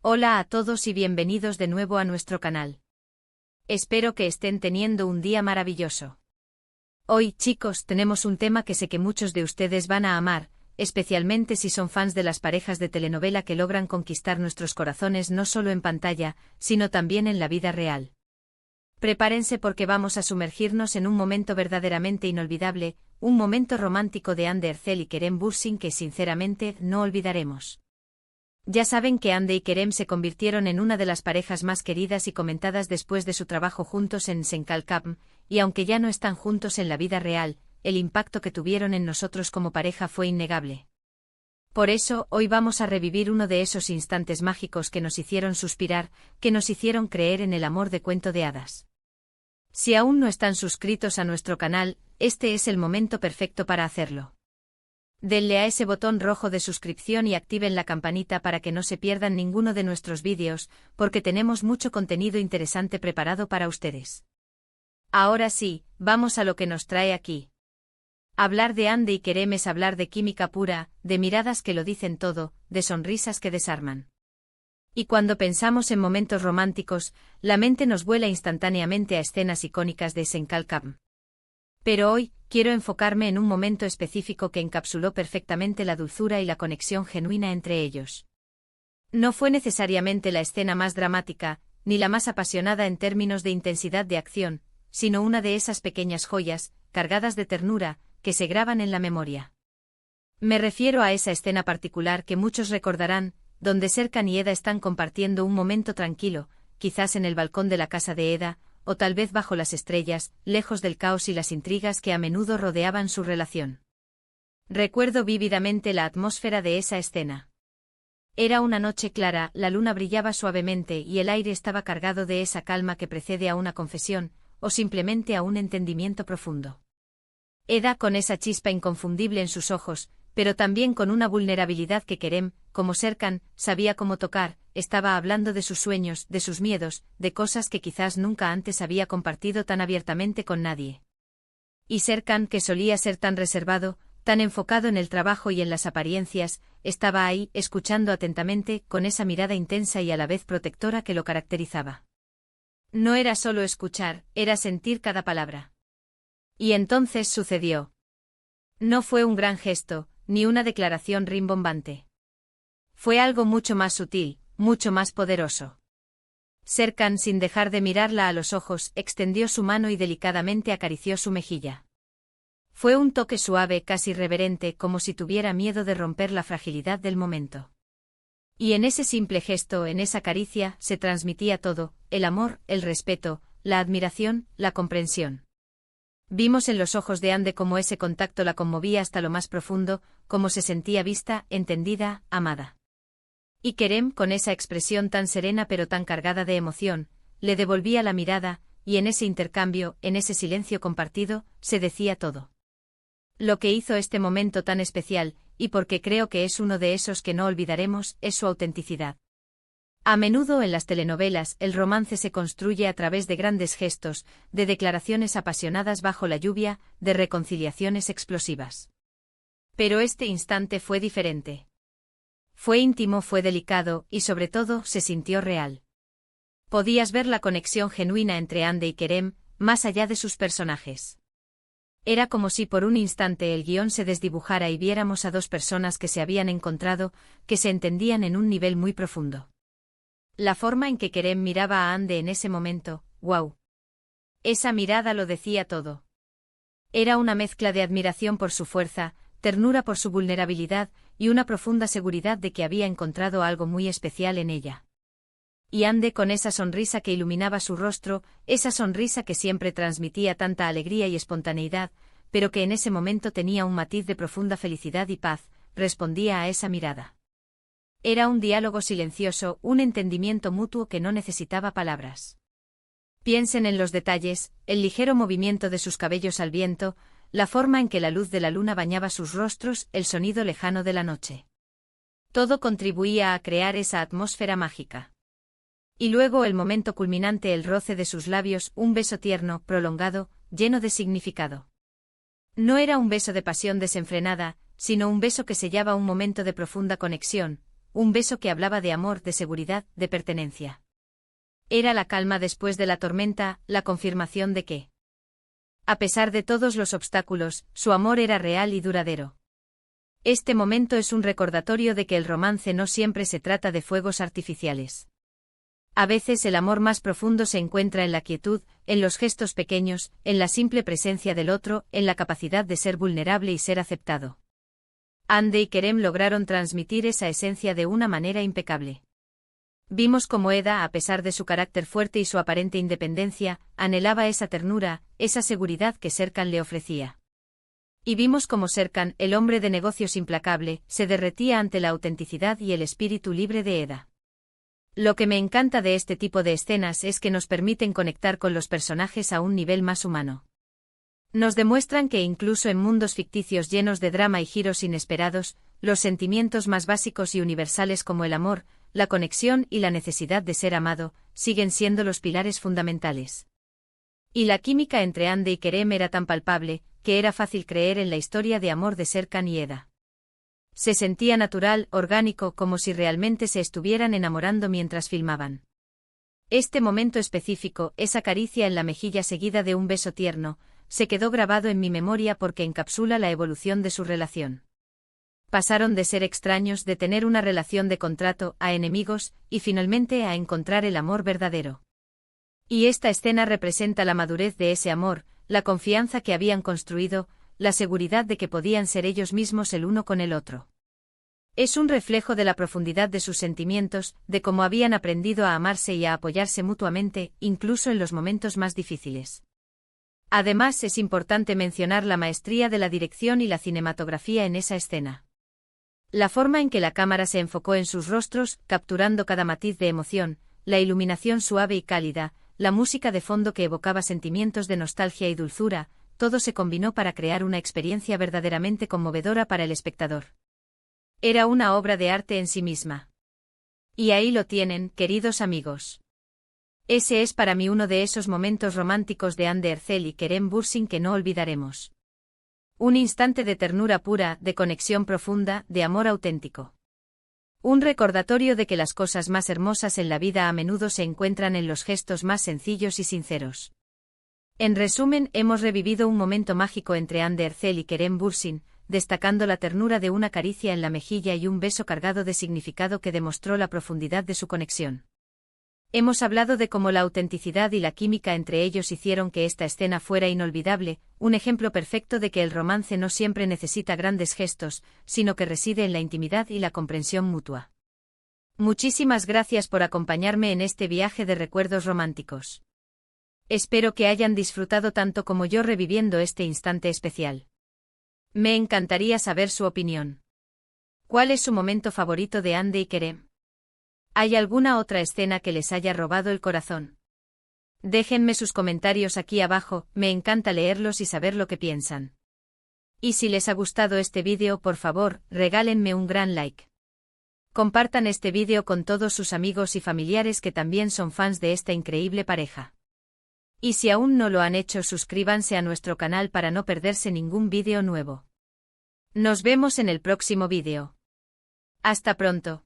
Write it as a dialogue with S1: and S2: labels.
S1: Hola a todos y bienvenidos de nuevo a nuestro canal. Espero que estén teniendo un día maravilloso. Hoy, chicos, tenemos un tema que sé que muchos de ustedes van a amar, especialmente si son fans de las parejas de telenovela que logran conquistar nuestros corazones no solo en pantalla, sino también en la vida real. Prepárense porque vamos a sumergirnos en un momento verdaderamente inolvidable, un momento romántico de Hande Erçel y Kerem Bürsin que sinceramente no olvidaremos. Ya saben que Hande y Kerem se convirtieron en una de las parejas más queridas y comentadas después de su trabajo juntos en Senkalkam, y aunque ya no están juntos en la vida real, el impacto que tuvieron en nosotros como pareja fue innegable. Por eso, hoy vamos a revivir uno de esos instantes mágicos que nos hicieron suspirar, que nos hicieron creer en el amor de cuento de hadas. Si aún no están suscritos a nuestro canal, este es el momento perfecto para hacerlo. Denle a ese botón rojo de suscripción y activen la campanita para que no se pierdan ninguno de nuestros vídeos, porque tenemos mucho contenido interesante preparado para ustedes. Ahora sí, vamos a lo que nos trae aquí. Hablar de Hande y Kerem es hablar de química pura, de miradas que lo dicen todo, de sonrisas que desarman. Y cuando pensamos en momentos románticos, la mente nos vuela instantáneamente a escenas icónicas de Senkalkam. Pero hoy, quiero enfocarme en un momento específico que encapsuló perfectamente la dulzura y la conexión genuina entre ellos. No fue necesariamente la escena más dramática, ni la más apasionada en términos de intensidad de acción, sino una de esas pequeñas joyas, cargadas de ternura, que se graban en la memoria. Me refiero a esa escena particular que muchos recordarán, donde Serkan y Eda están compartiendo un momento tranquilo, quizás en el balcón de la casa de Eda, o tal vez bajo las estrellas, lejos del caos y las intrigas que a menudo rodeaban su relación. Recuerdo vívidamente la atmósfera de esa escena. Era una noche clara, la luna brillaba suavemente y el aire estaba cargado de esa calma que precede a una confesión, o simplemente a un entendimiento profundo. Eda con esa chispa inconfundible en sus ojos, pero también con una vulnerabilidad que Kerem, como Serkan, sabía cómo tocar, estaba hablando de sus sueños, de sus miedos, de cosas que quizás nunca antes había compartido tan abiertamente con nadie. Y Serkan, que solía ser tan reservado, tan enfocado en el trabajo y en las apariencias, estaba ahí, escuchando atentamente, con esa mirada intensa y a la vez protectora que lo caracterizaba. No era solo escuchar, era sentir cada palabra. Y entonces sucedió. No fue un gran gesto, ni una declaración rimbombante. Fue algo mucho más sutil, mucho más poderoso. Serkan, sin dejar de mirarla a los ojos, extendió su mano y delicadamente acarició su mejilla. Fue un toque suave, casi reverente, como si tuviera miedo de romper la fragilidad del momento. Y en ese simple gesto, en esa caricia, se transmitía todo, el amor, el respeto, la admiración, la comprensión. Vimos en los ojos de Hande cómo ese contacto la conmovía hasta lo más profundo, cómo se sentía vista, entendida, amada. Y Kerem, con esa expresión tan serena pero tan cargada de emoción, le devolvía la mirada, y en ese intercambio, en ese silencio compartido, se decía todo. Lo que hizo este momento tan especial, y porque creo que es uno de esos que no olvidaremos, es su autenticidad. A menudo en las telenovelas el romance se construye a través de grandes gestos, de declaraciones apasionadas bajo la lluvia, de reconciliaciones explosivas. Pero este instante fue diferente. Fue íntimo, fue delicado, y sobre todo se sintió real. Podías ver la conexión genuina entre Hande y Kerem, más allá de sus personajes. Era como si por un instante el guión se desdibujara y viéramos a dos personas que se habían encontrado, que se entendían en un nivel muy profundo. La forma en que Kerem miraba a Hande en ese momento, ¡wow! Esa mirada lo decía todo. Era una mezcla de admiración por su fuerza, ternura por su vulnerabilidad, y una profunda seguridad de que había encontrado algo muy especial en ella. Y Hande con esa sonrisa que iluminaba su rostro, esa sonrisa que siempre transmitía tanta alegría y espontaneidad, pero que en ese momento tenía un matiz de profunda felicidad y paz, respondía a esa mirada. Era un diálogo silencioso, un entendimiento mutuo que no necesitaba palabras. Piensen en los detalles, el ligero movimiento de sus cabellos al viento, la forma en que la luz de la luna bañaba sus rostros, el sonido lejano de la noche. Todo contribuía a crear esa atmósfera mágica. Y luego el momento culminante, el roce de sus labios, un beso tierno, prolongado, lleno de significado. No era un beso de pasión desenfrenada, sino un beso que sellaba un momento de profunda conexión, un beso que hablaba de amor, de seguridad, de pertenencia. Era la calma después de la tormenta, la confirmación de que, a pesar de todos los obstáculos, su amor era real y duradero. Este momento es un recordatorio de que el romance no siempre se trata de fuegos artificiales. A veces el amor más profundo se encuentra en la quietud, en los gestos pequeños, en la simple presencia del otro, en la capacidad de ser vulnerable y ser aceptado. Hande y Kerem lograron transmitir esa esencia de una manera impecable. Vimos cómo Eda, a pesar de su carácter fuerte y su aparente independencia, anhelaba esa ternura, esa seguridad que Serkan le ofrecía. Y vimos cómo Serkan, el hombre de negocios implacable, se derretía ante la autenticidad y el espíritu libre de Eda. Lo que me encanta de este tipo de escenas es que nos permiten conectar con los personajes a un nivel más humano. Nos demuestran que incluso en mundos ficticios llenos de drama y giros inesperados, los sentimientos más básicos y universales como el amor, la conexión y la necesidad de ser amado, siguen siendo los pilares fundamentales. Y la química entre Hande y Kerem era tan palpable, que era fácil creer en la historia de amor de Serkan y Eda. Se sentía natural, orgánico, como si realmente se estuvieran enamorando mientras filmaban. Este momento específico, esa caricia en la mejilla seguida de un beso tierno, se quedó grabado en mi memoria porque encapsula la evolución de su relación. Pasaron de ser extraños, de tener una relación de contrato, a enemigos, y finalmente a encontrar el amor verdadero. Y esta escena representa la madurez de ese amor, la confianza que habían construido, la seguridad de que podían ser ellos mismos el uno con el otro. Es un reflejo de la profundidad de sus sentimientos, de cómo habían aprendido a amarse y a apoyarse mutuamente, incluso en los momentos más difíciles. Además, es importante mencionar la maestría de la dirección y la cinematografía en esa escena. La forma en que la cámara se enfocó en sus rostros, capturando cada matiz de emoción, la iluminación suave y cálida, la música de fondo que evocaba sentimientos de nostalgia y dulzura, todo se combinó para crear una experiencia verdaderamente conmovedora para el espectador. Era una obra de arte en sí misma. Y ahí lo tienen, queridos amigos. Ese es para mí uno de esos momentos románticos de Hande Erçel y Kerem Bürsin que no olvidaremos. Un instante de ternura pura, de conexión profunda, de amor auténtico. Un recordatorio de que las cosas más hermosas en la vida a menudo se encuentran en los gestos más sencillos y sinceros. En resumen, hemos revivido un momento mágico entre Hande Erçel y Kerem Bürsin, destacando la ternura de una caricia en la mejilla y un beso cargado de significado que demostró la profundidad de su conexión. Hemos hablado de cómo la autenticidad y la química entre ellos hicieron que esta escena fuera inolvidable, un ejemplo perfecto de que el romance no siempre necesita grandes gestos, sino que reside en la intimidad y la comprensión mutua. Muchísimas gracias por acompañarme en este viaje de recuerdos románticos. Espero que hayan disfrutado tanto como yo reviviendo este instante especial. Me encantaría saber su opinión. ¿Cuál es su momento favorito de Hande y Kerem? ¿Hay alguna otra escena que les haya robado el corazón? Déjenme sus comentarios aquí abajo, me encanta leerlos y saber lo que piensan. Y si les ha gustado este vídeo, por favor, regálenme un gran like. Compartan este vídeo con todos sus amigos y familiares que también son fans de esta increíble pareja. Y si aún no lo han hecho, suscríbanse a nuestro canal para no perderse ningún vídeo nuevo. Nos vemos en el próximo vídeo. Hasta pronto.